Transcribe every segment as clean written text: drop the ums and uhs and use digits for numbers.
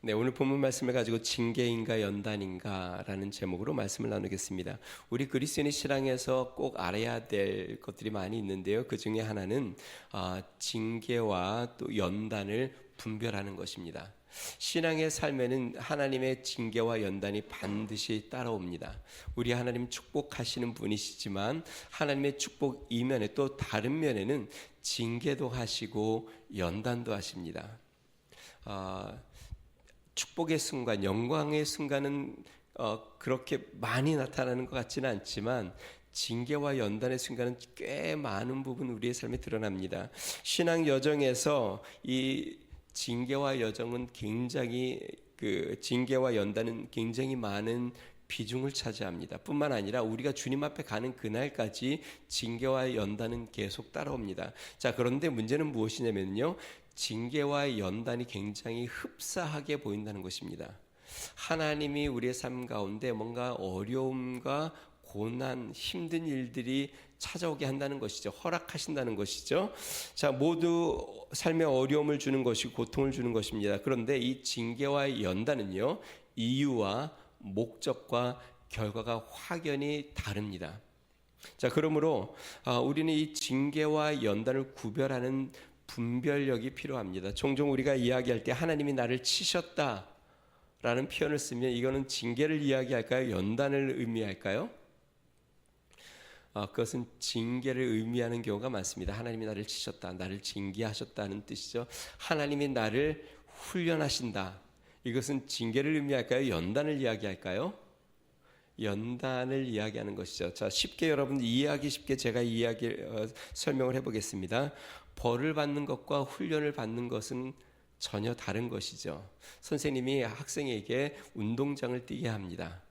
네, 오늘 본문 말씀을 가지고 징계인가 연단인가라는 제목으로 말씀을 나누겠습니다. 우리 그리스도인의 신앙에서 꼭 알아야 될 것들이 많이 있는데요. 그 중에 하나는 징계와 또 연단을 분별하는 것입니다. 신앙의 삶에는 하나님의 징계와 연단이 반드시 따라옵니다. 우리 하나님 축복하시는 분이시지만 하나님의 축복 이면에 또 다른 면에는 징계도 하시고 연단도 하십니다. 축복의 순간, 영광의 순간은 그렇게 많이 나타나는 것 같지는 않지만 징계와 연단의 순간은 꽤 많은 부분 우리의 삶에 드러납니다. 신앙 여정에서 이 징계와 여정은 징계와 연단은 굉장히 많은 비중을 차지합니다. 뿐만 아니라 우리가 주님 앞에 가는 그날까지 징계와 연단은 계속 따라옵니다. 자, 그런데 문제는 무엇이냐면요. 징계와 연단이 굉장히 흡사하게 보인다는 것입니다. 하나님이 우리의 삶 가운데 뭔가 어려움과 고난, 힘든 일들이 찾아오게 한다는 것이죠. 허락하신다는 것이죠. 자, 모두 삶에 어려움을 주는 것이고 고통을 주는 것입니다. 그런데 이 징계와 연단은요, 이유와 목적과 결과가 확연히 다릅니다. 자, 그러므로 우리는 이 징계와 연단을 구별하는 분별력이 필요합니다. 종종 우리가 이야기할 때 하나님이 나를 치셨다라는 표현을 쓰면 이거는 징계를 이야기할까요? 연단을 의미할까요? 그것은 징계를 의미하는 경우가 많습니다. 하나님이 나를 치셨다, 나를 징계하셨다는 뜻이죠. 하나님이 나를 훈련하신다. 이것은 징계를 의미할까요? 연단을 이야기할까요? 연단을 이야기하는 것이죠. 자, 쉽게 여러분 이해하기 쉽게 제가 설명을 해보겠습니다. 벌을 받는 것과 훈련을 받는 것은 전혀 다른 것이죠. 선생님이 학생에게 운동장을 뛰게 합니다.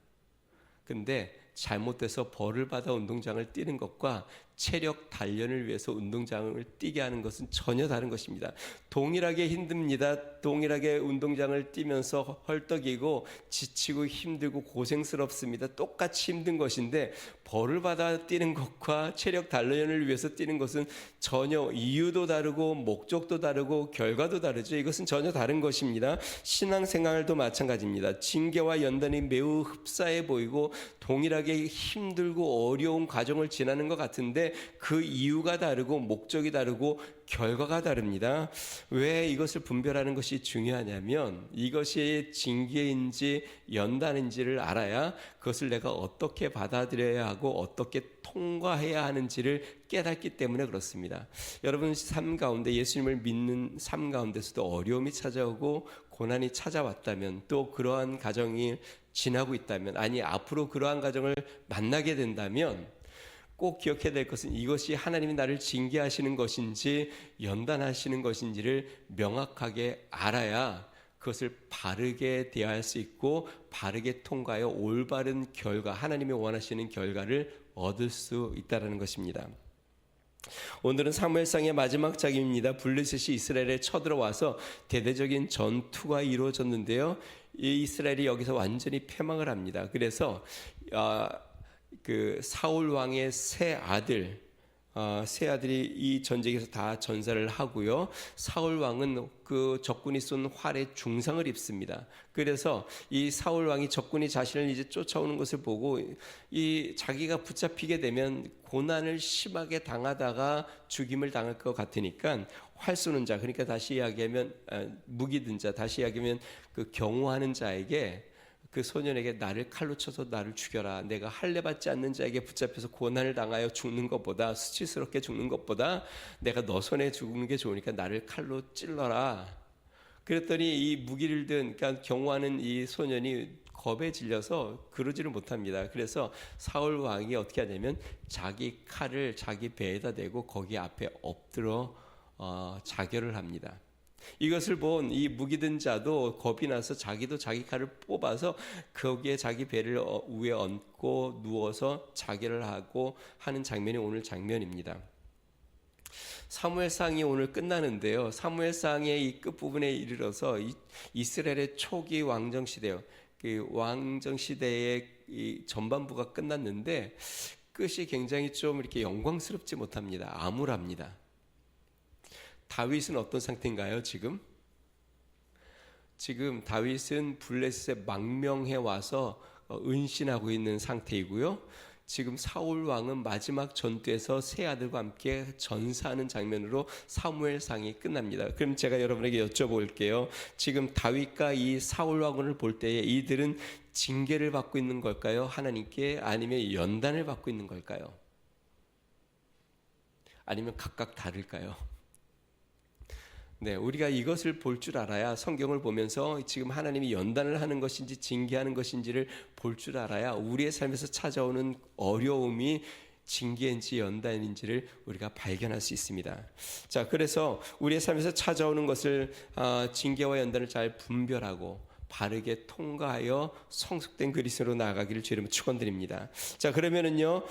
근데 잘못돼서 벌을 받아 운동장을 뛰는 것과 체력 단련을 위해서 운동장을 뛰게 하는 것은 전혀 다른 것입니다. 동일하게 힘듭니다. 동일하게 운동장을 뛰면서 헐떡이고 지치고 힘들고 고생스럽습니다. 똑같이 힘든 것인데 벌을 받아 뛰는 것과 체력 단련을 위해서 뛰는 것은 전혀 이유도 다르고 목적도 다르고 결과도 다르죠. 이것은 전혀 다른 것입니다. 신앙생활도 마찬가지입니다. 징계와 연단이 매우 흡사해 보이고 동일하게 힘들고 어려운 과정을 지나는 것 같은데 그 이유가 다르고 목적이 다르고 결과가 다릅니다. 왜 이것을 분별하는 것이 중요하냐면 이것이 징계인지 연단인지를 알아야 그것을 내가 어떻게 받아들여야 하고 어떻게 통과해야 하는지를 깨닫기 때문에 그렇습니다. 여러분 삶 가운데 예수님을 믿는 삶 가운데서도 어려움이 찾아오고 고난이 찾아왔다면 또 그러한 가정이 지나고 있다면 아니 앞으로 그러한 가정을 만나게 된다면 꼭 기억해야 될 것은 이것이 하나님이 나를 징계하시는 것인지 연단하시는 것인지를 명확하게 알아야 그것을 바르게 대할 수 있고 바르게 통과하여 올바른 결과, 하나님이 원하시는 결과를 얻을 수 있다는 것입니다. 오늘은 사무엘상의 마지막 장입니다. 블레셋이 이스라엘에 쳐들어와서 대대적인 전투가 이루어졌는데요. 이 이스라엘이 여기서 완전히 패망을 합니다. 그래서 그 사울 왕의 세 아들이 이 전쟁에서 다 전사를 하고요. 사울 왕은 그 적군이 쏜 활에 중상을 입습니다. 그래서 이 사울 왕이 적군이 자신을 이제 쫓아오는 것을 보고 이 자기가 붙잡히게 되면 고난을 심하게 당하다가 죽임을 당할 것 같으니까 활 쏘는 자, 그러니까 다시 이야기하면 무기 든 자, 다시 이야기하면 그 경호하는 자에게 그 소년에게 나를 칼로 쳐서 나를 죽여라. 내가 할례 받지 않는 자에게 붙잡혀서 고난을 당하여 죽는 것보다 수치스럽게 죽는 것보다 내가 너 손에 죽는 게 좋으니까 나를 칼로 찔러라. 그랬더니 이 무기를 든 그러니까 경호하는 이 소년이 겁에 질려서 그러지를 못합니다. 그래서 사울 왕이 어떻게 하냐면 자기 칼을 자기 배에다 대고 거기 앞에 엎드려 자결을 합니다. 이것을 본 이 무기든 자도 겁이 나서 자기도 자기 칼을 뽑아서 거기에 자기 배를 위에 얹고 누워서 자결을 하고 하는 장면이 오늘 장면입니다. 사무엘상이 오늘 끝나는데요. 사무엘상의 이 끝부분에 이르러서 이스라엘의 초기 왕정시대요. 그 왕정시대의 이 전반부가 끝났는데 끝이 굉장히 좀 이렇게 영광스럽지 못합니다. 암울합니다. 다윗은 어떤 상태인가요, 지금? 지금 다윗은 블레셋에 망명해 와서 은신하고 있는 상태이고요. 지금 사울 왕은 마지막 전투에서 세 아들과 함께 전사하는 장면으로 사무엘상이 끝납니다. 그럼 제가 여러분에게 여쭤볼게요. 지금 다윗과 이 사울 왕을 볼 때에 이들은 징계를 받고 있는 걸까요? 하나님께, 아니면 연단을 받고 있는 걸까요? 아니면 각각 다를까요? 네, 우리가 이것을 볼 줄 알아야, 성경을 보면서 지금 하나님이 연단을 하는 것인지 징계하는 것인지를 볼 줄 알아야 우리의 삶에서 찾아오는 어려움이 징계인지 연단인지를 우리가 발견할 수 있습니다. 자, 그래서 우리의 삶에서 찾아오는 것을 징계와 연단을 잘 분별하고 바르게 통과하여 성숙된 그리스도로 나아가기를 주의 이름으로 축원드립니다. 자, 그러면은요,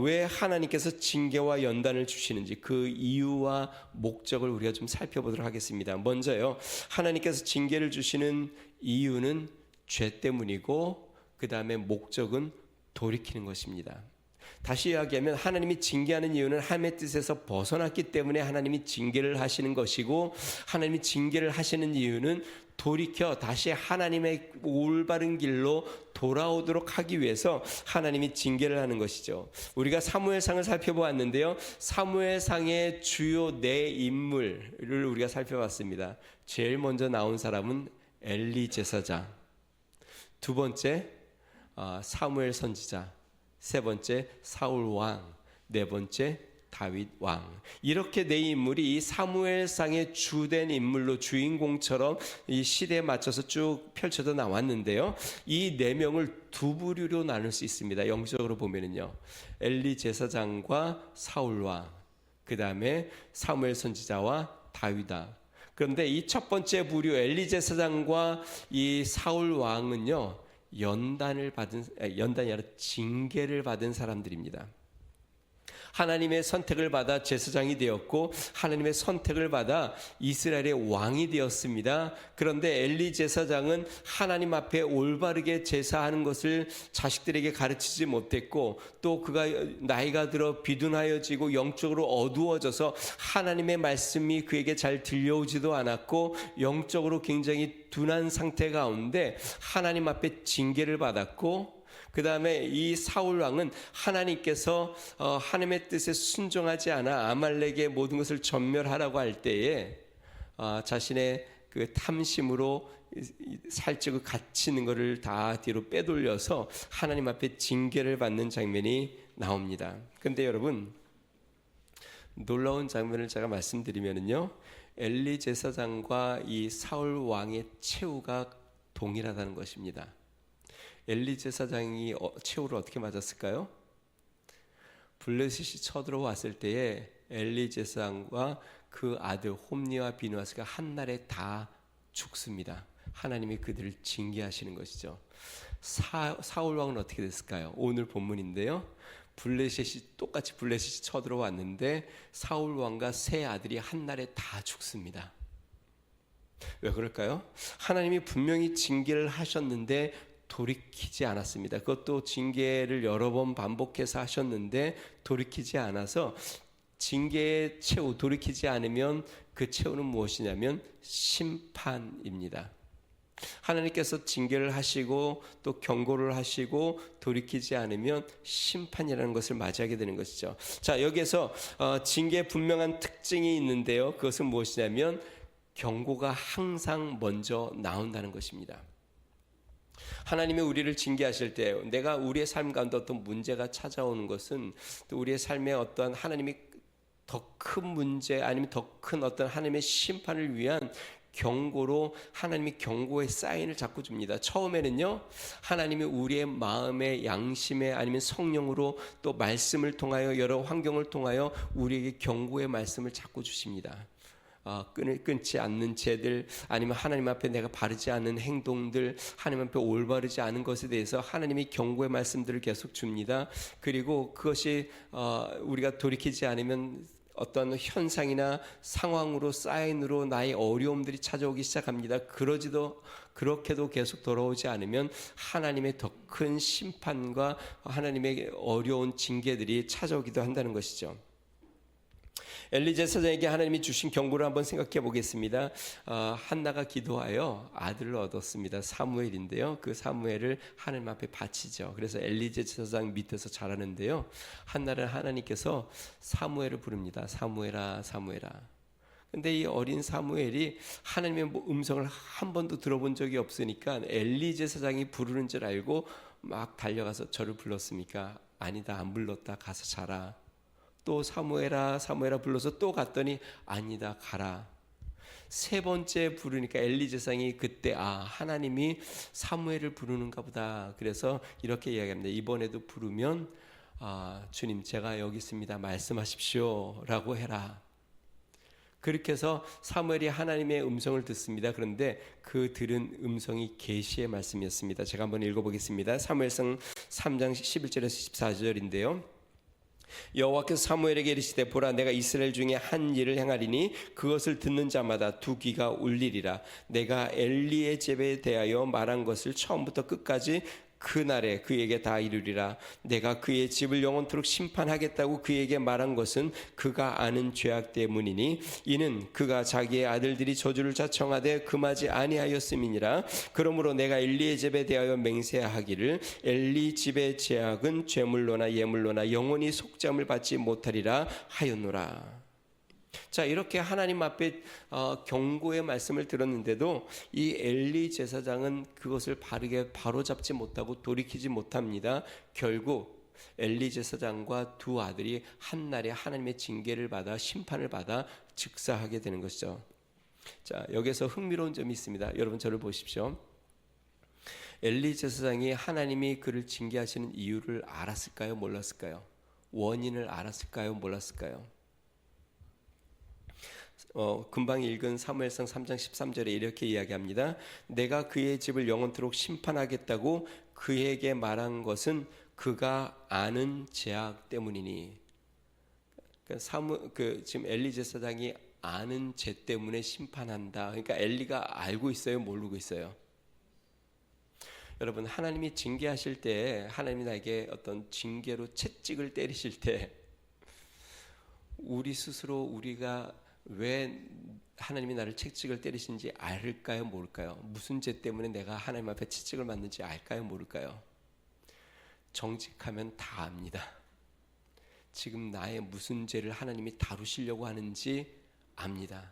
왜 하나님께서 징계와 연단을 주시는지 그 이유와 목적을 우리가 좀 살펴보도록 하겠습니다. 먼저요, 하나님께서 징계를 주시는 이유는 죄 때문이고, 그 다음에 목적은 돌이키는 것입니다. 다시 이야기하면 하나님이 징계하는 이유는 하나님의 뜻에서 벗어났기 때문에 하나님이 징계를 하시는 것이고, 하나님이 징계를 하시는 이유는 돌이켜 다시 하나님의 올바른 길로 돌아오도록 하기 위해서 하나님이 징계를 하는 것이죠. 우리가 사무엘상을 살펴보았는데요, 사무엘상의 주요 네 인물을 우리가 살펴봤습니다. 제일 먼저 나온 사람은 엘리 제사장, 두 번째 사무엘 선지자, 세 번째 사울 왕, 네 번째 다윗 왕. 이렇게 네 인물이 이 사무엘상의 주된 인물로, 주인공처럼 이 시대에 맞춰서 쭉 펼쳐져 나왔는데요, 이 네 명을 두 부류로 나눌 수 있습니다. 영적으로 보면은요, 엘리 제사장과 사울 왕, 그 다음에 사무엘 선지자와 다윗 왕. 그런데 이 첫 번째 부류 엘리 제사장과 이 사울 왕은요, 연단이 아니라 징계를 받은 사람들입니다. 하나님의 선택을 받아 제사장이 되었고, 하나님의 선택을 받아 이스라엘의 왕이 되었습니다. 그런데 엘리 제사장은 하나님 앞에 올바르게 제사하는 것을 자식들에게 가르치지 못했고, 또 그가 나이가 들어 비둔하여지고 영적으로 어두워져서 하나님의 말씀이 그에게 잘 들려오지도 않았고, 영적으로 굉장히 둔한 상태 가운데 하나님 앞에 징계를 받았고, 그 다음에 이 사울 왕은 하나님께서 하나님의 뜻에 순종하지 않아 아말렉의 모든 것을 전멸하라고 할 때에 자신의 그 탐심으로 살찌고 갇히는 것을 다 뒤로 빼돌려서 하나님 앞에 징계를 받는 장면이 나옵니다. 그런데 여러분, 놀라운 장면을 제가 말씀드리면요, 엘리 제사장과 이 사울 왕의 최후가 동일하다는 것입니다. 엘리 제사장이 최후를 어떻게 맞았을까요? 블레셋이 쳐들어왔을 때에 엘리 제사장과 그 아들 홈니와 비누아스가 한날에 다 죽습니다. 하나님이 그들을 징계하시는 것이죠. 사울 왕은 어떻게 됐을까요? 오늘 본문인데요, 똑같이 블레셋이 쳐들어왔는데 사울 왕과 세 아들이 한날에 다 죽습니다. 왜 그럴까요? 하나님이 분명히 징계를 하셨는데 돌이키지 않았습니다. 그것도 징계를 여러 번 반복해서 하셨는데 돌이키지 않아서, 징계의 최후, 돌이키지 않으면 그 최후는 무엇이냐면 심판입니다. 하나님께서 징계를 하시고 또 경고를 하시고 돌이키지 않으면 심판이라는 것을 맞이하게 되는 것이죠. 자, 여기에서 징계의 분명한 특징이 있는데요, 그것은 무엇이냐면 경고가 항상 먼저 나온다는 것입니다. 하나님이 우리를 징계하실 때, 내가 우리의 삶 가운데 어떤 문제가 찾아오는 것은 또 우리의 삶에 어떤 하나님이 더 큰 문제, 아니면 더 큰 어떤 하나님의 심판을 위한 경고로 하나님이 경고의 사인을 자꾸 줍니다. 처음에는요, 하나님이 우리의 마음의 양심에, 아니면 성령으로, 또 말씀을 통하여, 여러 환경을 통하여 우리에게 경고의 말씀을 자꾸 주십니다. 끊지 않는 죄들, 아니면 하나님 앞에 내가 바르지 않은 행동들, 하나님 앞에 올바르지 않은 것에 대해서 하나님이 경고의 말씀들을 계속 줍니다. 그리고 그것이 우리가 돌이키지 않으면 어떤 현상이나 상황으로, 사인으로 나의 어려움들이 찾아오기 시작합니다. 그렇게도 계속 돌아오지 않으면 하나님의 더 큰 심판과 하나님의 어려운 징계들이 찾아오기도 한다는 것이죠. 엘리 제사장에게 하나님이 주신 경고를 한번 생각해 보겠습니다. 한나가 기도하여 아들을 얻었습니다. 사무엘인데요. 그 사무엘을 하나님 앞에 바치죠. 그래서 엘리 제사장 밑에서 자라는데요. 한나를 하나님께서 사무엘을 부릅니다. 사무엘아, 사무엘아. 근데 이 어린 사무엘이 하나님의 음성을 한 번도 들어본 적이 없으니까 엘리 제사장이 부르는 줄 알고 막 달려가서 저를 불렀습니까? 아니다, 안 불렀다. 가서 자라. 또 사무엘아, 사무엘아 불러서 또 갔더니 아니다, 가라. 세 번째 부르니까 엘리 제사장이 그때 하나님이 사무엘을 부르는가 보다. 그래서 이렇게 이야기합니다. 이번에도 부르면 주님 제가 여기 있습니다. 말씀하십시오 라고 해라. 그렇게 해서 사무엘이 하나님의 음성을 듣습니다. 그런데 그 들은 음성이 계시의 말씀이었습니다. 제가 한번 읽어보겠습니다. 사무엘상 3장 11절에서 14절인데요. 여호와께서 사무엘에게 이르시되 보라 내가 이스라엘 중에 한 일을 행하리니 그것을 듣는 자마다 두 귀가 울리리라. 내가 엘리의 집에 대하여 말한 것을 처음부터 끝까지 그날에 그에게 다 이루리라. 내가 그의 집을 영원토록 심판하겠다고 그에게 말한 것은 그가 아는 죄악 때문이니 이는 그가 자기의 아들들이 저주를 자청하되 금하지 아니하였음이니라. 그러므로 내가 엘리의 집에 대하여 맹세하기를 엘리 집의 죄악은 죄물로나 예물로나 영원히 속죄함을 받지 못하리라 하였노라. 자, 이렇게 하나님 앞에 경고의 말씀을 들었는데도 이 엘리 제사장은 그것을 바로잡지 못하고 돌이키지 못합니다. 결국 엘리 제사장과 두 아들이 한날에 하나님의 징계를 받아 심판을 받아 즉사하게 되는 것이죠. 자, 여기서 흥미로운 점이 있습니다. 여러분 저를 보십시오. 엘리 제사장이 하나님이 그를 징계하시는 이유를 알았을까요? 몰랐을까요? 원인을 알았을까요? 몰랐을까요? 금방 읽은 사무엘상 3장 13절에 이렇게 이야기합니다. 내가 그의 집을 영원토록 심판하겠다고 그에게 말한 것은 그가 아는 죄악 때문이니. 지금 엘리 제사장이 아는 죄 때문에 심판한다. 그러니까 엘리가 알고 있어요, 모르고 있어요? 여러분, 하나님이 징계하실 때, 하나님이 나에게 어떤 징계로 채찍을 때리실 때, 우리 스스로 우리가 왜 하나님이 나를 채찍을 때리시는지 알까요, 모를까요? 무슨 죄 때문에 내가 하나님 앞에 채찍을 맞는지 알까요, 모를까요? 정직하면 다 압니다. 지금 나의 무슨 죄를 하나님이 다루시려고 하는지 압니다.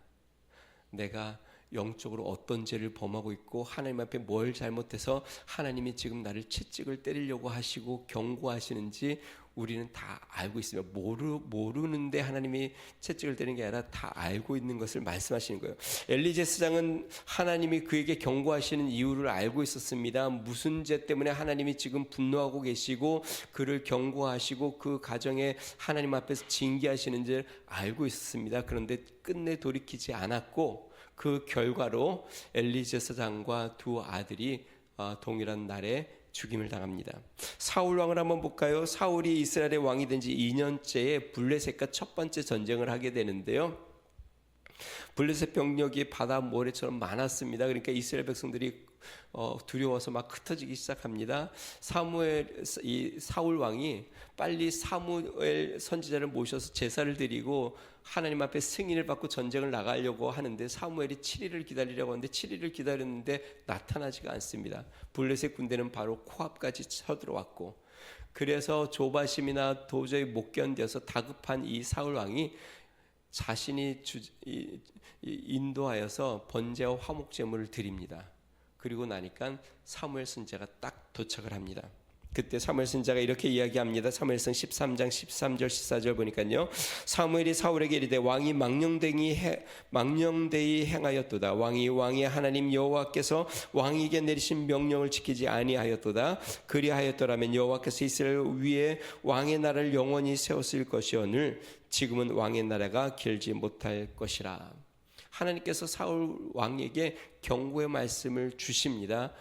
내가 영적으로 어떤 죄를 범하고 있고 하나님 앞에 뭘 잘못해서 하나님이 지금 나를 채찍을 때리려고 하시고 경고하시는지 우리는 다 알고 있으며 모르는데 하나님이 채찍을 때리는 게 아니라 다 알고 있는 것을 말씀하시는 거예요. 엘리 제사장은 하나님이 그에게 경고하시는 이유를 알고 있었습니다. 무슨 죄 때문에 하나님이 지금 분노하고 계시고 그를 경고하시고 그 가정에 하나님 앞에서 징계하시는지를 알고 있었습니다. 그런데 끝내 돌이키지 않았고 그 결과로 엘리 제사장과 두 아들이 동일한 날에 죽임을 당합니다. 사울 왕을 한번 볼까요? 사울이 이스라엘의 왕이 된 지 2년째에 블레셋과 첫 번째 전쟁을 하게 되는데요. 블레셋 병력이 바다 모래처럼 많았습니다. 그러니까 이스라엘 백성들이 두려워서 막 흩어지기 시작합니다. 이 사울 왕이 빨리 사무엘 선지자를 모셔서 제사를 드리고 하나님 앞에 승인을 받고 전쟁을 나가려고 하는데 사무엘이 7일을 기다리려고 하는데 7일을 기다렸는데 나타나지가 않습니다. 블레셋 군대는 바로 코앞까지 쳐들어왔고 그래서 조바심이나 도저히 못 견뎌서 다급한 이 사울 왕이 자신이 인도하여서 번제와 화목 제물을 드립니다. 그리고 나니까 사무엘 선지자가 딱 도착을 합니다. 그때 사무엘 선지자가 이렇게 이야기합니다. 사무엘상 13장 13절 14절 보니까요. 사무엘이 사울에게 이르되 왕이 망령되이 행하였도다. 왕의 하나님 여호와께서 왕에게 내리신 명령을 지키지 아니하였도다. 그리하였더라면 여호와께서 이스라엘 위에 왕의 나라를 영원히 세웠을 것이오늘 지금은 왕의 나라가 길지 못할 것이라. 하나님께서 사울 왕에게 경고의 말씀을 주십니다.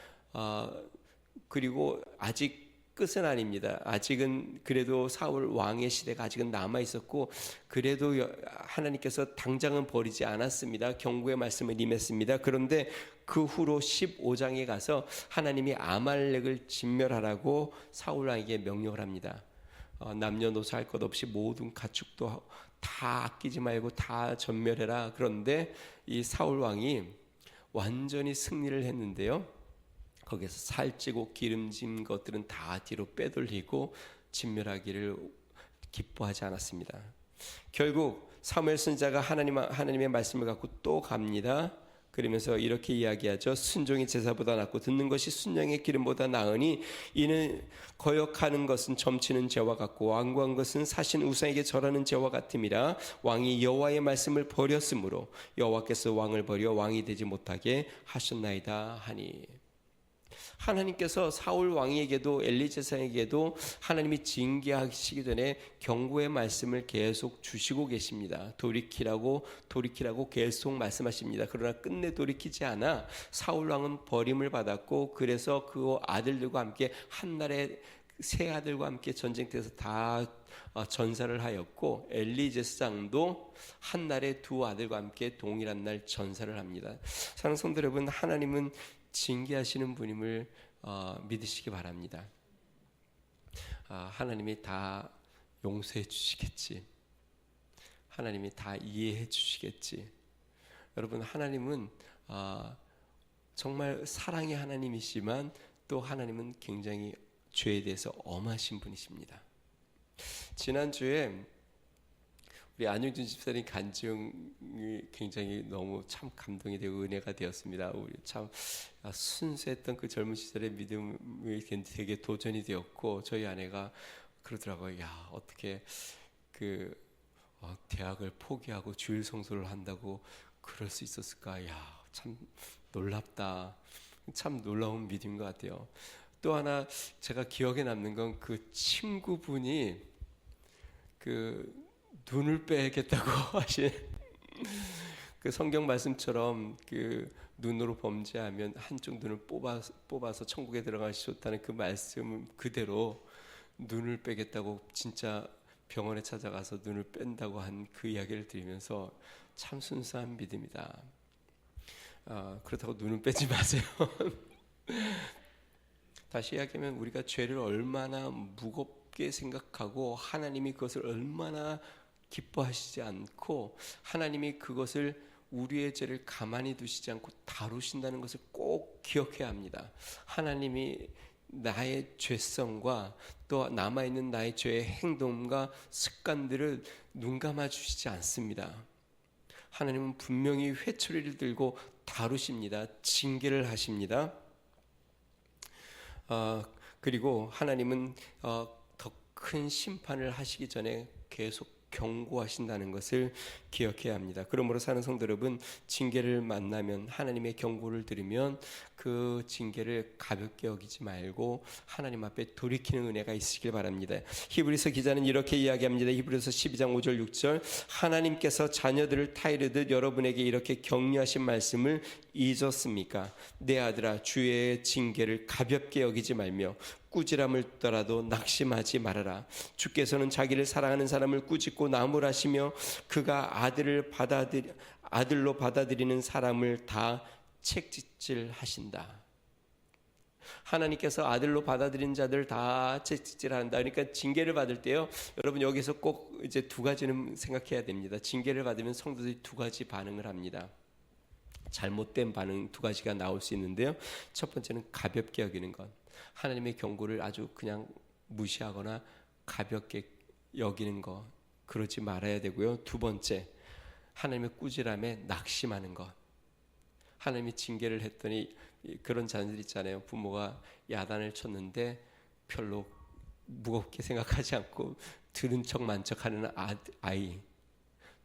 그리고 아직 끝은 아닙니다. 아직은 그래도 사울 왕의 시대가 아직은 남아 있었고 그래도 하나님께서 당장은 버리지 않았습니다. 경고의 말씀을 임했습니다. 그런데 그 후로 15장에 가서 하나님이 아말렉을 진멸하라고 사울 왕에게 명령을 합니다. 남녀노소 할 것 없이 모든 가축도 다 아끼지 말고 다 전멸해라. 그런데 이 사울 왕이 완전히 승리를 했는데요. 거기서 살찌고 기름진 것들은 다 뒤로 빼돌리고 진멸하기를 기뻐하지 않았습니다. 결국 사무엘 선지자가 하나님의 말씀을 갖고 또 갑니다. 그러면서 이렇게 이야기하죠. 순종이 제사보다 낫고 듣는 것이 순양의 기름보다 나으니 이는 거역하는 것은 점치는 죄와 같고 완고한 것은 사신 우상에게 절하는 죄와 같음이라. 왕이 여호와의 말씀을 버렸으므로 여호와께서 왕을 버려 왕이 되지 못하게 하셨나이다 하니. 하나님께서 사울 왕에게도 엘리 제사장에게도 하나님이 징계하시기 전에 경고의 말씀을 계속 주시고 계십니다. 돌이키라고 계속 말씀하십니다. 그러나 끝내 돌이키지 않아 사울 왕은 버림을 받았고, 그래서 그 아들들과 함께 한날에 세 아들과 함께 전쟁터에서 다 전사를 하였고, 엘리 제사장도 한날에 두 아들과 함께 동일한 날 전사를 합니다. 사랑하는 성도 여러분, 하나님은 징계하시는 분임을 믿으시기 바랍니다. 하나님이 다 용서해 주시겠지. 하나님이 다 이해해 주시겠지. 여러분, 하나님은 정말 사랑의 하나님이시지만 또 하나님은 굉장히 죄에 대해서 엄하신 분이십니다. 지난주에 우리 안용준 집사님 간증이 굉장히 너무 참 감동이 되고 은혜가 되었습니다. 우리 참 순수했던 그 젊은 시절의 믿음이 되게 도전이 되었고, 저희 아내가 그러더라고요. 야, 어떻게 대학을 포기하고 주일 성소를 한다고 그럴 수 있었을까? 야, 참 놀랍다. 참 놀라운 믿음인 것 같아요. 또 하나 제가 기억에 남는 건 그 친구분이 눈을 빼겠다고 하신 그 성경 말씀처럼 그 눈으로 범죄하면 한쪽 눈을 뽑아서 천국에 들어가시 좋다는 그 말씀 그대로 눈을 빼겠다고 진짜 병원에 찾아가서 눈을 뺀다고 한 그 이야기를 들으면서 참 순수한 믿음이다. 그렇다고 눈을 빼지 마세요. 다시 이야기하면 우리가 죄를 얼마나 무겁게 생각하고 하나님이 그것을 얼마나 기뻐하시지 않고 하나님이 그것을 우리의 죄를 가만히 두시지 않고 다루신다는 것을 꼭 기억해야 합니다. 하나님이 나의 죄성과 또 남아있는 나의 죄의 행동과 습관들을 눈감아 주시지 않습니다. 하나님은 분명히 회초리를 들고 다루십니다. 징계를 하십니다. 그리고 하나님은 더 큰 심판을 하시기 전에 계속 경고하신다는 것을 기억해야 합니다. 그러므로 사는 성도 여러분, 징계를 만나면, 하나님의 경고를 들으면 그 징계를 가볍게 여기지 말고 하나님 앞에 돌이키는 은혜가 있으시길 바랍니다. 히브리서 기자는 이렇게 이야기합니다. 히브리서 12장 5절 6절 하나님께서 자녀들을 타이르듯 여러분에게 이렇게 격려하신 말씀을 잊었습니까? 내 아들아, 주의 징계를 가볍게 여기지 말며 꾸지람을 떠라도 낙심하지 말아라. 주께서는 자기를 사랑하는 사람을 꾸짖고 나무라시며 그가 아들로 받아들이는 사람을 다 책짓질 하신다. 하나님께서 아들로 받아들인 자들 다 책짓질 한다. 그러니까 징계를 받을 때요, 여러분 여기서 꼭 이제 두 가지는 생각해야 됩니다. 징계를 받으면 성도들이 두 가지 반응을 합니다. 잘못된 반응 두 가지가 나올 수 있는데요. 첫 번째는 가볍게 여기는 것. 하나님의 경고를 아주 그냥 무시하거나 가볍게 여기는 것, 그러지 말아야 되고요. 두 번째, 하나님의 꾸지람에 낙심하는 것. 하나님이 징계를 했더니 그런 자녀들 있잖아요. 부모가 야단을 쳤는데 별로 무겁게 생각하지 않고 들은 척만 척하는 아이.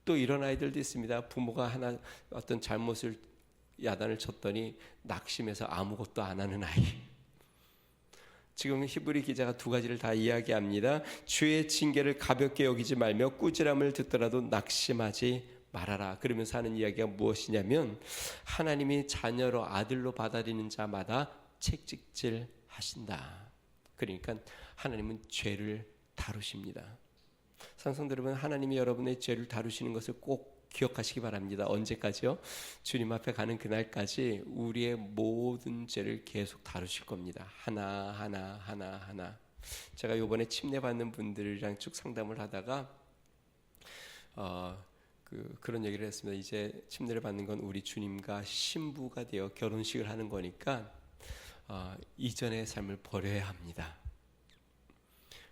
또 이런 아이들도 있습니다. 부모가 어떤 잘못을 야단을 쳤더니 낙심해서 아무것도 안 하는 아이. 지금 히브리 기자가 두 가지를 다 이야기합니다. 주의 징계를 가볍게 여기지 말며 꾸지람을 듣더라도 낙심하지 말아라. 그러면서 하는 이야기가 무엇이냐면, 하나님이 자녀로 아들로 받아들이는 자마다 책찍질 하신다. 그러니까 하나님은 죄를 다루십니다. 상성들 여러분, 하나님이 여러분의 죄를 다루시는 것을 꼭 기억하시기 바랍니다. 언제까지요? 주님 앞에 가는 그날까지 우리의 모든 죄를 계속 다루실 겁니다. 하나하나. 제가 요번에 침례 받는 분들이랑 쭉 상담을 하다가 그런 얘기를 했습니다. 이제 침례를 받는 건 우리 주님과 신부가 되어 결혼식을 하는 거니까 이전의 삶을 버려야 합니다.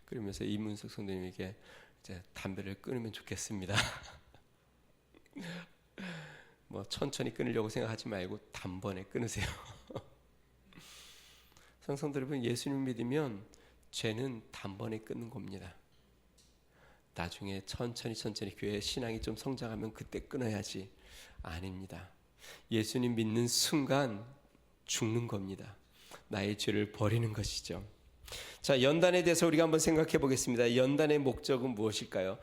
그러면서 이문석 성도님에게 이제 담배를 끊으면 좋겠습니다. 뭐 천천히 끊으려고 생각하지 말고 단번에 끊으세요. 성도 여러분, 예수님 믿으면 죄는 단번에 끊는 겁니다. 나중에 천천히 교회 신앙이 좀 성장하면 그때 끊어야지. 아닙니다. 예수님 믿는 순간 죽는 겁니다. 나의 죄를 버리는 것이죠. 자, 연단에 대해서 우리가 한번 생각해 보겠습니다. 연단의 목적은 무엇일까요?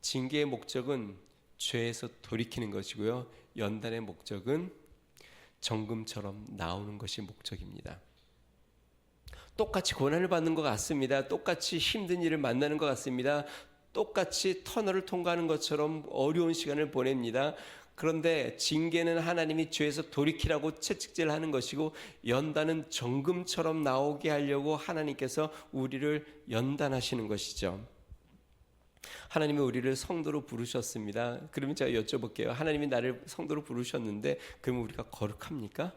징계의 목적은 죄에서 돌이키는 것이고요. 연단의 목적은 정금처럼 나오는 것이 목적입니다. 똑같이 고난을 받는 것 같습니다. 똑같이 힘든 일을 만나는 것 같습니다. 똑같이 터널을 통과하는 것처럼 어려운 시간을 보냅니다. 그런데 징계는 하나님이 죄에서 돌이키라고 채찍질하는 것이고, 연단은 정금처럼 나오게 하려고 하나님께서 우리를 연단하시는 것이죠. 하나님이 우리를 성도로 부르셨습니다. 그러면 제가 여쭤볼게요. 하나님이 나를 성도로 부르셨는데 그러면 우리가 거룩합니까?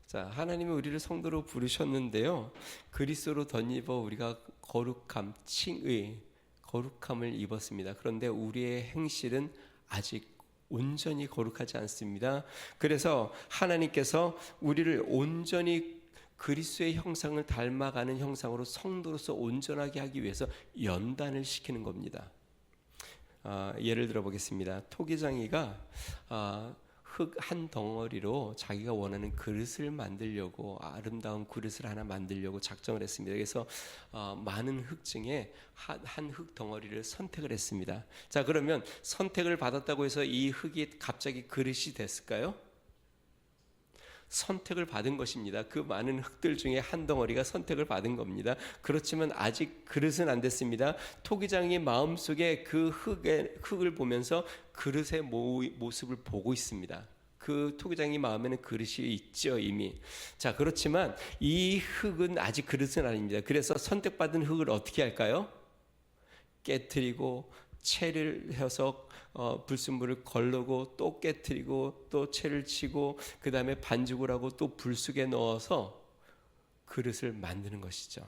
자, 하나님이 우리를 성도로 부르셨는데요, 그리스도로 덧입어 우리가 거룩함, 칭의, 거룩함을 입었습니다. 그런데 우리의 행실은 아직 온전히 거룩하지 않습니다. 그래서 하나님께서 우리를 온전히 그리스도의 형상을 닮아가는 형상으로 성도로서 온전하게 하기 위해서 연단을 시키는 겁니다. 예를 들어 보겠습니다. 토기장이가 흙 한 덩어리로 자기가 원하는 그릇을 만들려고, 아름다운 그릇을 하나 만들려고 작정을 했습니다. 그래서 많은 흙 중에 한 흙 덩어리를 선택을 했습니다. 자, 그러면 선택을 받았다고 해서 이 흙이 갑자기 그릇이 됐을까요? 선택을 받은 것입니다. 그 많은 흙들 중에 한 덩어리가 선택을 받은 겁니다. 그렇지만 아직 그릇은 안 됐습니다. 토기장이 마음속에 그 흙을 보면서 그릇의 모습을 보고 있습니다. 그 토기장이 마음에는 그릇이 있죠, 이미. 자, 그렇지만 이 흙은 아직 그릇은 아닙니다. 그래서 선택받은 흙을 어떻게 할까요? 깨트리고 채를 해서 불순물을 걸르고 또 깨트리고 또 채를 치고 그 다음에 반죽을 하고 또 불 속에 넣어서 그릇을 만드는 것이죠.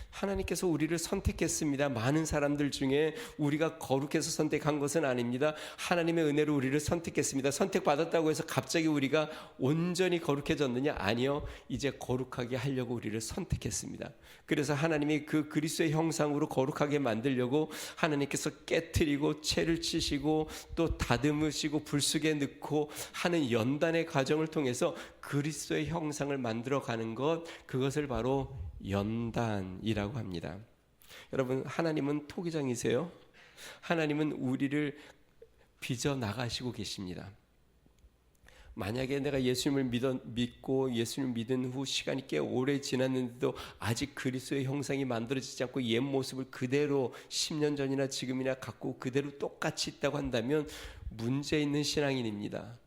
하나님께서 우리를 선택했습니다. 많은 사람들 중에 우리가 거룩해서 선택한 것은 아닙니다. 하나님의 은혜로 우리를 선택했습니다. 선택받았다고 해서 갑자기 우리가 온전히 거룩해졌느냐? 아니요. 이제 거룩하게 하려고 우리를 선택했습니다. 그래서 하나님이 그 그리스도의 형상으로 거룩하게 만들려고 하나님께서 깨트리고 채를 치시고 또 다듬으시고 불 속에 넣고 하는 연단의 과정을 통해서 그리스도의 형상을 만들어가는 것, 그것을 바로 연단이라고 합니다. 여러분, 하나님은 토기장이세요. 하나님은 우리를 빚어 나가시고 계십니다. 만약에 내가 예수님을 믿고 예수님을 믿은 후 시간이 꽤 오래 지났는데도 아직 그리스도의 형상이 만들어지지 않고 옛 모습을 그대로 10년 전이나 지금이나 갖고 그대로 똑같이 있다고 한다면 문제 있는 신앙인입니다.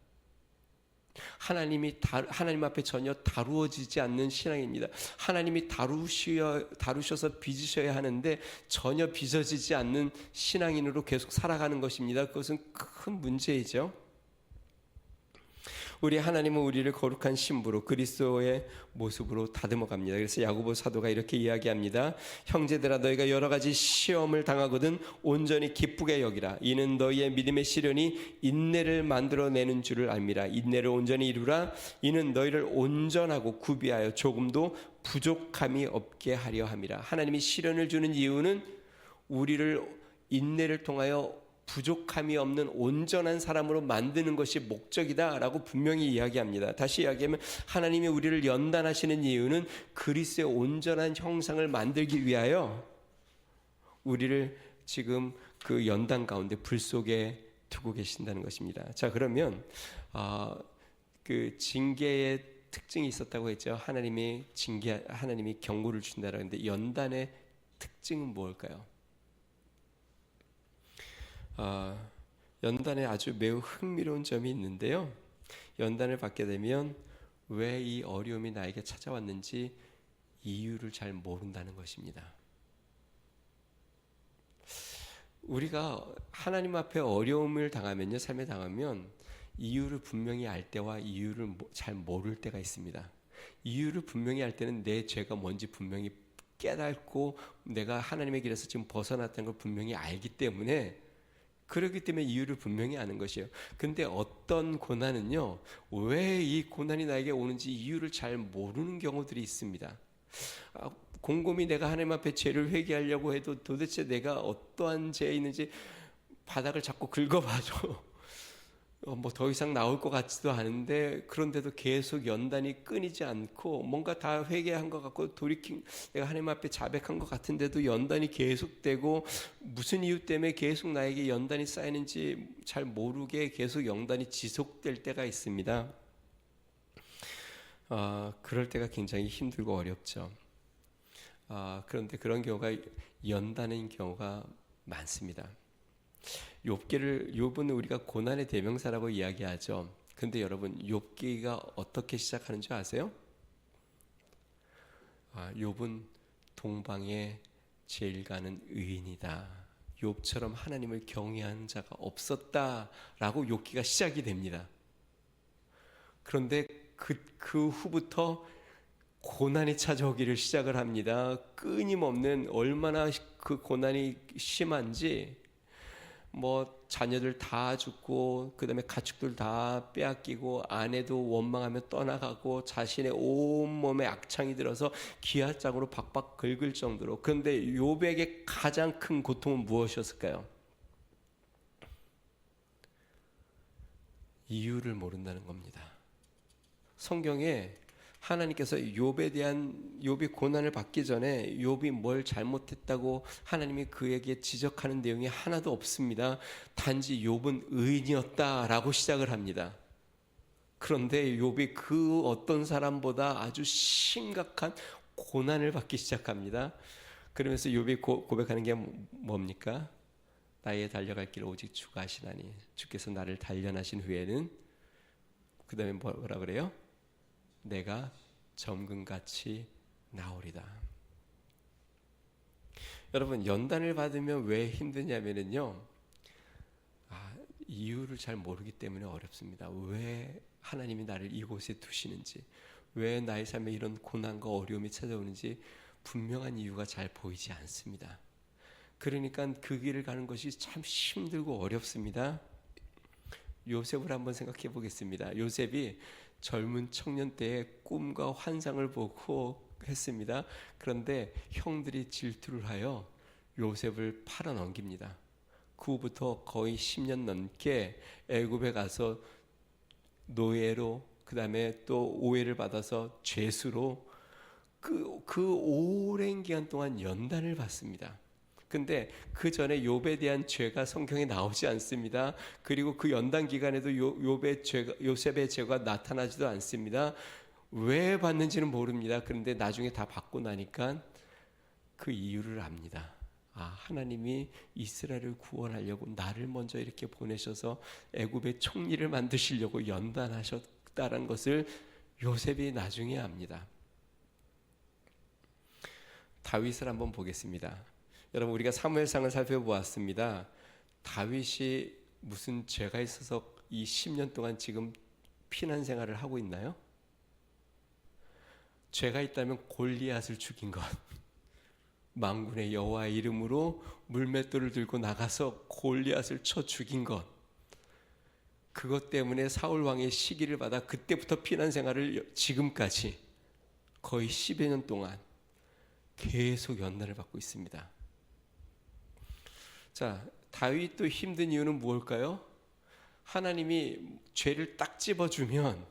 하나님 앞에 전혀 다루어지지 않는 신앙입니다. 하나님이 다루셔서 빚으셔야 하는데 전혀 빚어지지 않는 신앙인으로 계속 살아가는 것입니다. 그것은 큰 문제이죠. 우리 하나님은 우리를 거룩한 신부로 그리스도의 모습으로 다듬어 갑니다. 그래서 야고보 사도가 이렇게 이야기합니다. 형제들아, 너희가 여러 가지 시험을 당하거든 온전히 기쁘게 여기라. 이는 너희의 믿음의 시련이 인내를 만들어내는 줄을 알미라. 인내를 온전히 이루라. 이는 너희를 온전하고 구비하여 조금도 부족함이 없게 하려 함이라. 하나님이 시련을 주는 이유는 우리를 인내를 통하여 부족함이 없는 온전한 사람으로 만드는 것이 목적이다라고 분명히 이야기합니다. 다시 이야기하면 하나님이 우리를 연단하시는 이유는 그리스도의 온전한 형상을 만들기 위하여 우리를 지금 그 연단 가운데 불 속에 두고 계신다는 것입니다. 자, 그러면 그 징계의 특징이 있었다고 했죠. 하나님이 경고를 준다라고 했는데 연단의 특징은 뭘까요? 연단에 아주 매우 흥미로운 점이 있는데요. 연단을 받게 되면 왜 이 어려움이 나에게 찾아왔는지 이유를 잘 모른다는 것입니다. 우리가 하나님 앞에 어려움을 당하면요, 삶에 당하면 이유를 분명히 알 때와 이유를 잘 모를 때가 있습니다. 이유를 분명히 알 때는 내 죄가 뭔지 분명히 깨닫고 내가 하나님의 길에서 지금 벗어났다는 걸 분명히 알기 때문에, 그렇기 때문에 이유를 분명히 아는 것이에요. 근데 어떤 고난은요, 왜 이 고난이 나에게 오는지 이유를 잘 모르는 경우들이 있습니다. 곰곰이 내가 하나님 앞에 죄를 회개하려고 해도 도대체 내가 어떠한 죄에 있는지 바닥을 자꾸 긁어봐도 뭐 더 이상 나올 것 같지도 않은데, 그런데도 계속 연단이 끊이지 않고 뭔가 다 회개한 것 같고 돌이킨, 내가 하나님 앞에 자백한 것 같은데도 연단이 계속되고, 무슨 이유 때문에 계속 나에게 연단이 쌓이는지 잘 모르게 계속 연단이 지속될 때가 있습니다. 그럴 때가 굉장히 힘들고 어렵죠. 그런데 그런 경우가 연단인 경우가 많습니다. 욥은 우리가 고난의 대명사라고 이야기하죠. 근데 여러분, 욥기가 어떻게 시작하는 줄 아세요? 욥은 동방에 제일 가는 의인이다. 욥처럼 하나님을 경외하는 자가 없었다라고 욥기가 시작이 됩니다. 그런데 그 후부터 고난이 찾아오기를 시작을 합니다. 끊임없는, 얼마나 그 고난이 심한지, 뭐 자녀들 다 죽고, 그 다음에 가축들 다 빼앗기고, 아내도 원망하며 떠나가고, 자신의 온몸에 악창이 들어서 기아짝으로 박박 긁을 정도로. 그런데 욥에게 가장 큰 고통은 무엇이었을까요? 이유를 모른다는 겁니다. 성경에 하나님께서 욥이 고난을 받기 전에 욥이 뭘 잘못했다고 하나님이 그에게 지적하는 내용이 하나도 없습니다. 단지 욥은 의인이었다라고 시작을 합니다. 그런데 욥이 그 어떤 사람보다 아주 심각한 고난을 받기 시작합니다. 그러면서 욥이 고백하는 게 뭡니까? 나의 달려갈 길 오직 주가 하시나니, 주께서 나를 단련하신 후에는, 그 다음에 뭐라 그래요? 내가 점금같이 나오리다. 여러분, 연단을 받으면 왜 힘드냐면요, 이유를 잘 모르기 때문에 어렵습니다. 왜 하나님이 나를 이곳에 두시는지, 왜 나의 삶에 이런 고난과 어려움이 찾아오는지 분명한 이유가 잘 보이지 않습니다. 그러니까 그 길을 가는 것이 참 힘들고 어렵습니다. 요셉을 한번 생각해 보겠습니다. 요셉이 젊은 청년 때의 꿈과 환상을 보고 했습니다. 그런데 형들이 질투를 하여 요셉을 팔아 넘깁니다. 그 후부터 거의 10년 넘게 애굽에 가서 노예로, 그 다음에 또 오해를 받아서 죄수로 그 오랜 기간 동안 연단을 받습니다. 근데 그 전에 욥에 대한 죄가 성경에 나오지 않습니다. 그리고 그 연단 기간에도 요셉의 죄가 나타나지도 않습니다. 왜 받는지는 모릅니다. 그런데 나중에 다 받고 나니까 그 이유를 압니다. 하나님이 이스라엘을 구원하려고 나를 먼저 이렇게 보내셔서 애굽의 총리를 만드시려고 연단하셨다는 것을 요셉이 나중에 압니다. 다윗을 한번 보겠습니다. 여러분, 우리가 사무엘상을 살펴보았습니다. 다윗이 무슨 죄가 있어서 이 10년 동안 지금 피난 생활을 하고 있나요? 죄가 있다면 골리앗을 죽인 것, 만군의 여호와의 이름으로 물맷돌을 들고 나가서 골리앗을 쳐 죽인 것, 그것 때문에 사울 왕의 시기를 받아 그때부터 피난 생활을 지금까지 거의 10여 년 동안 계속 연단을 받고 있습니다. 자, 다윗도 힘든 이유는 무엇일까요? 하나님이 죄를 딱 집어주면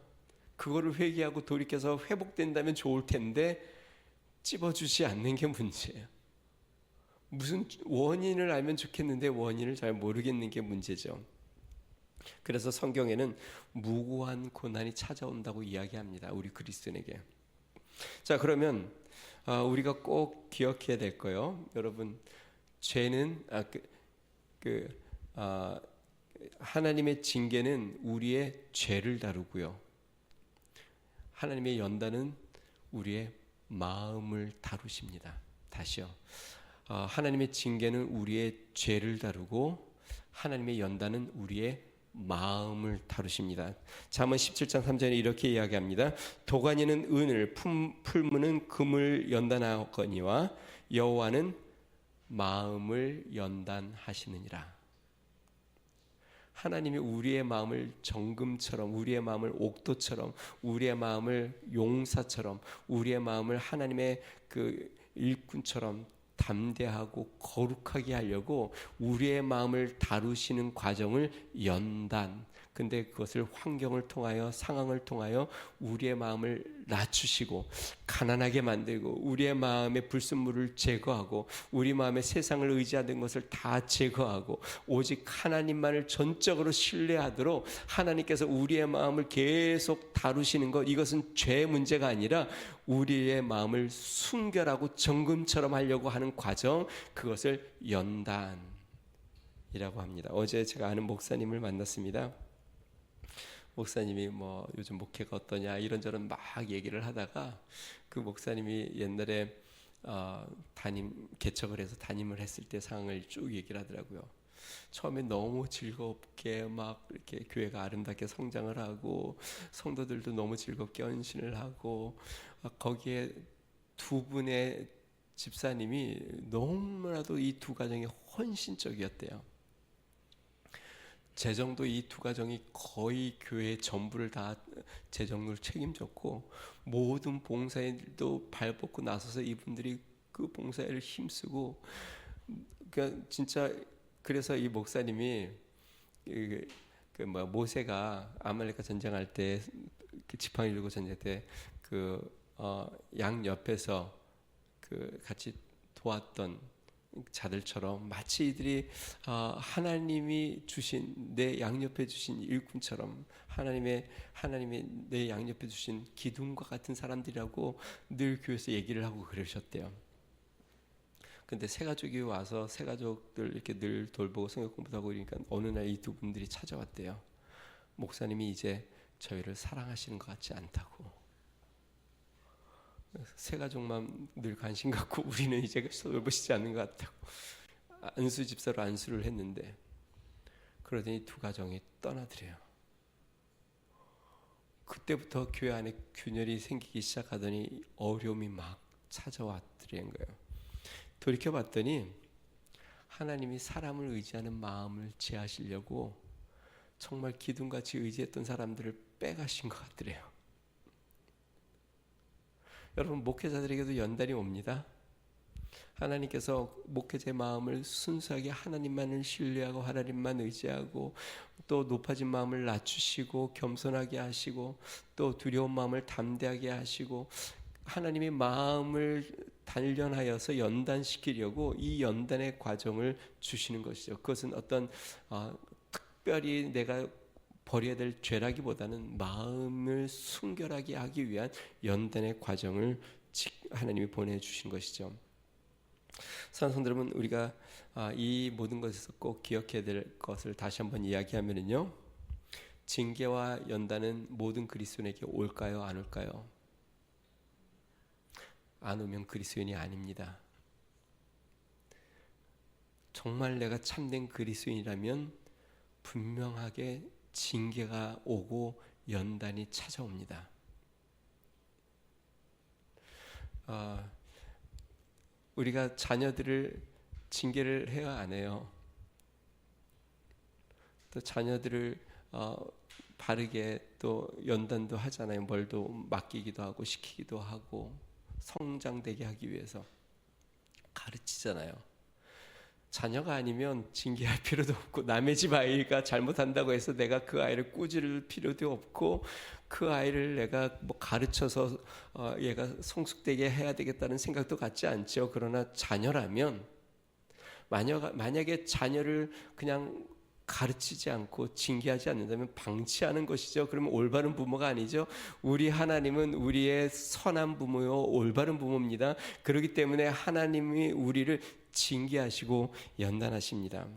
그거를 회개하고 돌이켜서 회복된다면 좋을 텐데 집어주지 않는 게 문제예요. 무슨 원인을 알면 좋겠는데 원인을 잘 모르겠는 게 문제죠. 그래서 성경에는 무고한 고난이 찾아온다고 이야기합니다. 우리 그리스도인에게. 자, 그러면 우리가 꼭 기억해야 될 거요. 여러분, 죄는 하나님의 징계는 우리의 죄를 다루고요. 하나님의 연단은 우리의 마음을 다루십니다. 다시요. 하나님의 징계는 우리의 죄를 다루고 하나님의 연단은 우리의 마음을 다루십니다. 잠언 17장 3절에 이렇게 이야기합니다. 도가니는 은을, 풀무는 금을 연단하거니와 여호와는 마음을 연단하시느니라. 하나님이 우리의 마음을 정금처럼, 우리의 마음을 옥토처럼, 우리의 마음을 용사처럼, 우리의 마음을 하나님의 그 일꾼처럼 담대하고 거룩하게 하려고 우리의 마음을 다루시는 과정을 연단. 근데 그것을 환경을 통하여, 상황을 통하여 우리의 마음을 낮추시고 가난하게 만들고 우리의 마음의 불순물을 제거하고 우리 마음의 세상을 의지하는 것을 다 제거하고 오직 하나님만을 전적으로 신뢰하도록 하나님께서 우리의 마음을 계속 다루시는 것, 이것은 죄의 문제가 아니라 우리의 마음을 순결하고 정금처럼 하려고 하는 과정, 그것을 연단이라고 합니다. 어제 제가 아는 목사님을 만났습니다. 목사님이 요즘 목회가 어떠냐 이런저런 막 얘기를 하다가 그 목사님이 옛날에 개척을 해서 담임을 했을 때 상황을 쭉 얘기를 하더라고요. 처음에 너무 즐겁게 막 이렇게 교회가 아름답게 성장을 하고 성도들도 너무 즐겁게 헌신을 하고 거기에 두 분의 집사님이 너무나도 이 두 가정이 헌신적이었대요. 재정도 이 두 가정이 거의 교회의 전부를 다 재정을 책임졌고 모든 봉사일도 발벗고 나서서 이분들이 그 봉사일을 힘쓰고 그러니까 진짜 그래서 이 목사님이 모세가 아말렉과 전쟁할 때 지팡이 들고 전쟁할 때 양 옆에서 같이 도왔던 자들처럼 마치 이들이 하나님이 주신 내 양옆에 주신 일꾼처럼 하나님이 내 양옆에 주신 기둥과 같은 사람들이라고 늘 교회에서 얘기를 하고 그러셨대요. 근데 새 가족이 와서 새 가족들 이렇게 늘 돌보고 성경 공부도 하고 그러니까 어느 날 이 두 분들이 찾아왔대요. 목사님이 이제 저희를 사랑하시는 것 같지 않다고. 새 가족만 늘 관심 갖고 우리는 이제 돌보시지 않는 것 같다고. 안수 집사로 안수를 했는데 그러더니 두 가정이 떠나더래요. 그때부터 교회 안에 균열이 생기기 시작하더니 어려움이 막 찾아왔더란 거예요. 돌이켜봤더니 하나님이 사람을 의지하는 마음을 제하시려고 정말 기둥같이 의지했던 사람들을 빼가신 것 같더래요. 여러분, 목회자들에게도 연단이 옵니다. 하나님께서 목회자의 마음을 순수하게 하나님만을 신뢰하고 하나님만 의지하고 또 높아진 마음을 낮추시고 겸손하게 하시고 또 두려운 마음을 담대하게 하시고 하나님의 마음을 단련하여서 연단시키려고 이 연단의 과정을 주시는 것이죠. 그것은 어떤 특별히 내가 버려야 될 죄라기보다는 마음을 순결하게 하기 위한 연단의 과정을 하나님이 보내주신 것이죠. 사랑하는 여러분, 우리가 이 모든 것에서 꼭 기억해야 될 것을 다시 한번 이야기하면요, 징계와 연단은 모든 그리스도인에게 올까요, 안 올까요? 안 오면 그리스도인이 아닙니다. 정말 내가 참된 그리스도인이라면 분명하게 징계가 오고 연단이 찾아옵니다. 우리가 자녀들을 징계를 해야 안 해요. 또 자녀들을 바르게 또 연단도 하잖아요. 뭘도 맡기기도 하고 시키기도 하고 성장되게 하기 위해서 가르치잖아요. 자녀가 아니면 징계할 필요도 없고 남의 집 아이가 잘못한다고 해서 내가 그 아이를 꾸짖을 필요도 없고 그 아이를 내가 가르쳐서 얘가 성숙되게 해야 되겠다는 생각도 갖지 않죠. 그러나 자녀라면 만약에 자녀를 그냥 가르치지 않고 징계하지 않는다면 방치하는 것이죠. 그러면 올바른 부모가 아니죠. 우리 하나님은 우리의 선한 부모요, 올바른 부모입니다. 그렇기 때문에 하나님이 우리를 징계하시고 연단하십니다.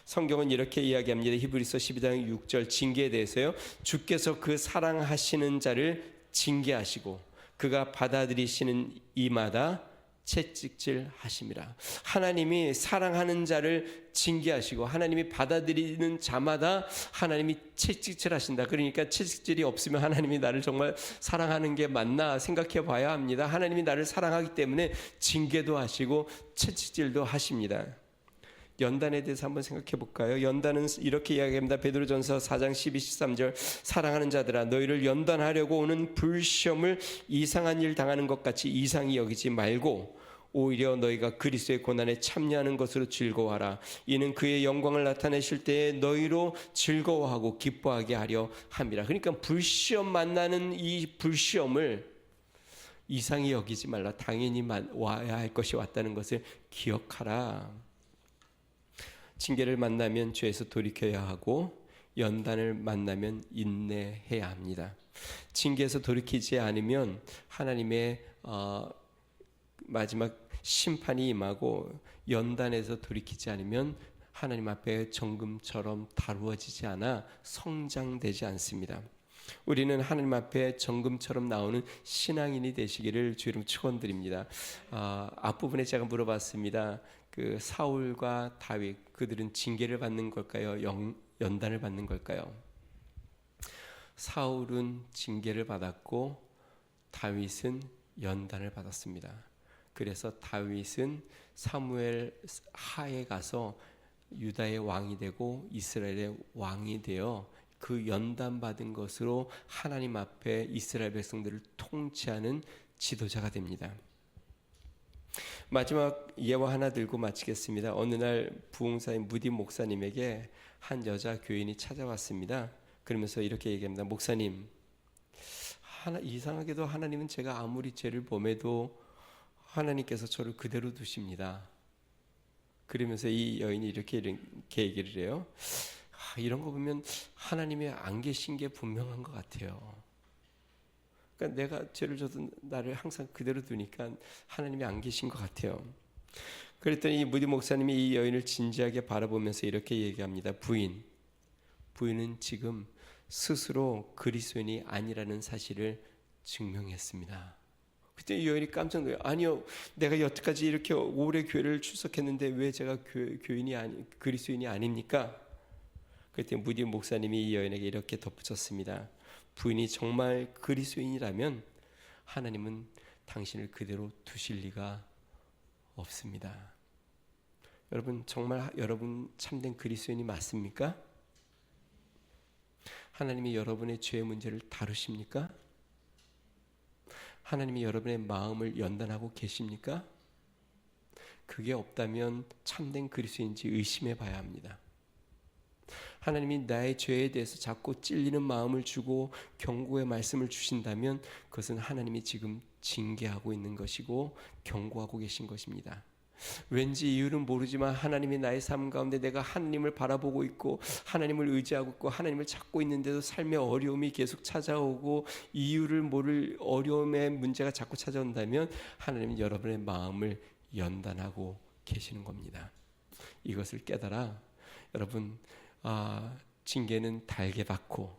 성경은 이렇게 이야기합니다. 히브리서 12장 6절 징계에 대해서요. 주께서 그 사랑하시는 자를 징계하시고 그가 받아들이시는 이마다 채찍질 하심이라. 하나님이 사랑하는 자를 징계하시고 하나님이 받아들이는 자마다 하나님이 채찍질 하신다. 그러니까 채찍질이 없으면 하나님이 나를 정말 사랑하는 게 맞나 생각해 봐야 합니다. 하나님이 나를 사랑하기 때문에 징계도 하시고 채찍질도 하십니다. 연단에 대해서 한번 생각해 볼까요? 연단은 이렇게 이야기합니다. 베드로전서 4장 12, 13절 사랑하는 자들아 너희를 연단하려고 오는 불시험을 이상한 일 당하는 것 같이 이상히 여기지 말고 오히려 너희가 그리스도의 고난에 참여하는 것으로 즐거워하라. 이는 그의 영광을 나타내실 때에 너희로 즐거워하고 기뻐하게 하려 함이라. 그러니까 불시험 만나는 이 불시험을 이상히 여기지 말라. 당연히 와야 할 것이 왔다는 것을 기억하라. 징계를 만나면 죄에서 돌이켜야 하고 연단을 만나면 인내해야 합니다. 징계에서 돌이키지 않으면 하나님의 마지막 심판이 임하고 연단에서 돌이키지 않으면 하나님 앞에 정금처럼 다루어지지 않아 성장되지 않습니다. 우리는 하나님 앞에 정금처럼 나오는 신앙인이 되시기를 주 이름 축원드립니다. 앞부분에 제가 물어봤습니다. 그 사울과 다윗 그들은 징계를 받는 걸까요? 연단을 받는 걸까요? 사울은 징계를 받았고 다윗은 연단을 받았습니다. 그래서 다윗은 사무엘 하에 가서 유다의 왕이 되고 이스라엘의 왕이 되어 그 연단 받은 것으로 하나님 앞에 이스라엘 백성들을 통치하는 지도자가 됩니다. 마지막 예화 하나 들고 마치겠습니다. 어느 날 부흥사인 무디 목사님에게 한 여자 교인이 찾아왔습니다. 그러면서 이렇게 얘기합니다. 목사님, 이상하게도 하나님은 제가 아무리 죄를 범해도 하나님께서 저를 그대로 두십니다. 그러면서 이 여인이 이렇게 얘기를 해요. 이런 거 보면 하나님이 안 계신 게 분명한 것 같아요. 그러니까 내가 죄를 져도 나를 항상 그대로 두니까 하나님이 안 계신 것 같아요. 그랬더니 이 무디 목사님이 이 여인을 진지하게 바라보면서 이렇게 얘기합니다. 부인은 지금 스스로 그리스도인이 아니라는 사실을 증명했습니다. 그때 이 여인이 깜짝 놀라요. 아니요, 내가 여태까지 이렇게 오래 교회를 출석했는데 왜 제가 그리스도인이 아닙니까? 그때 무디 목사님이 이 여인에게 이렇게 덧붙였습니다. 부인이 정말 그리스도인이라면 하나님은 당신을 그대로 두실 리가 없습니다. 여러분, 정말 여러분 참된 그리스도인이 맞습니까? 하나님이 여러분의 죄의 문제를 다루십니까? 하나님이 여러분의 마음을 연단하고 계십니까? 그게 없다면 참된 그리스도인지 의심해 봐야 합니다. 하나님이 나의 죄에 대해서 자꾸 찔리는 마음을 주고 경고의 말씀을 주신다면 그것은 하나님이 지금 징계하고 있는 것이고 경고하고 계신 것입니다. 왠지 이유는 모르지만 하나님이 나의 삶 가운데 내가 하나님을 바라보고 있고 하나님을 의지하고 있고 하나님을 찾고 있는데도 삶의 어려움이 계속 찾아오고 이유를 모를 어려움의 문제가 자꾸 찾아온다면 하나님은 여러분의 마음을 연단하고 계시는 겁니다. 이것을 깨달아 여러분 징계는 달게 받고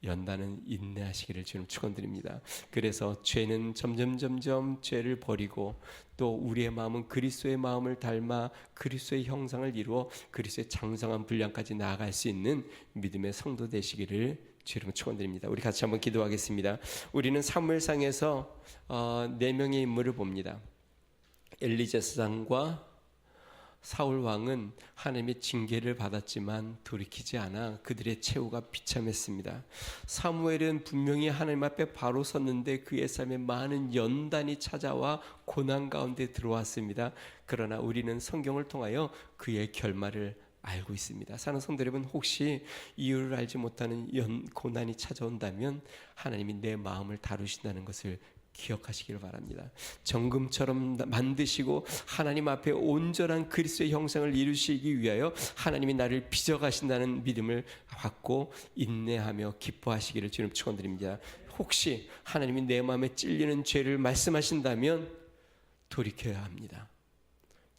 연단은 인내하시기를 주님 축원드립니다. 그래서 죄는 점점 죄를 버리고 또 우리의 마음은 그리스도의 마음을 닮아 그리스도의 형상을 이루어 그리스도의 장성한 분량까지 나아갈 수 있는 믿음의 성도 되시기를 주님 축원드립니다. 우리 같이 한번 기도하겠습니다. 우리는 사무엘상에서 4명의 인물을 봅니다. 엘리제사장과 사울 왕은 하나님의 징계를 받았지만 돌이키지 않아 그들의 최후가 비참했습니다. 사무엘은 분명히 하나님 앞에 바로 섰는데 그의 삶에 많은 연단이 찾아와 고난 가운데 들어왔습니다. 그러나 우리는 성경을 통하여 그의 결말을 알고 있습니다. 사랑하는 성도 여러분, 혹시 이유를 알지 못하는 고난이 찾아온다면 하나님이 내 마음을 다루신다는 것을 기억하시기를 바랍니다. 정금처럼 만드시고 하나님 앞에 온전한 그리스도의 형상을 이루시기 위하여 하나님이 나를 빚어가신다는 믿음을 갖고 인내하며 기뻐하시기를 주님 축원드립니다. 혹시 하나님이 내 마음에 찔리는 죄를 말씀하신다면 돌이켜야 합니다.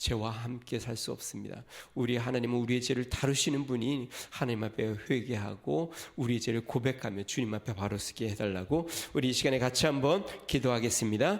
죄와 함께 살 수 없습니다. 우리 하나님은 우리의 죄를 다루시는 분이 하나님 앞에 회개하고 우리의 죄를 고백하며 주님 앞에 바로 서게 해달라고 우리 이 시간에 같이 한번 기도하겠습니다.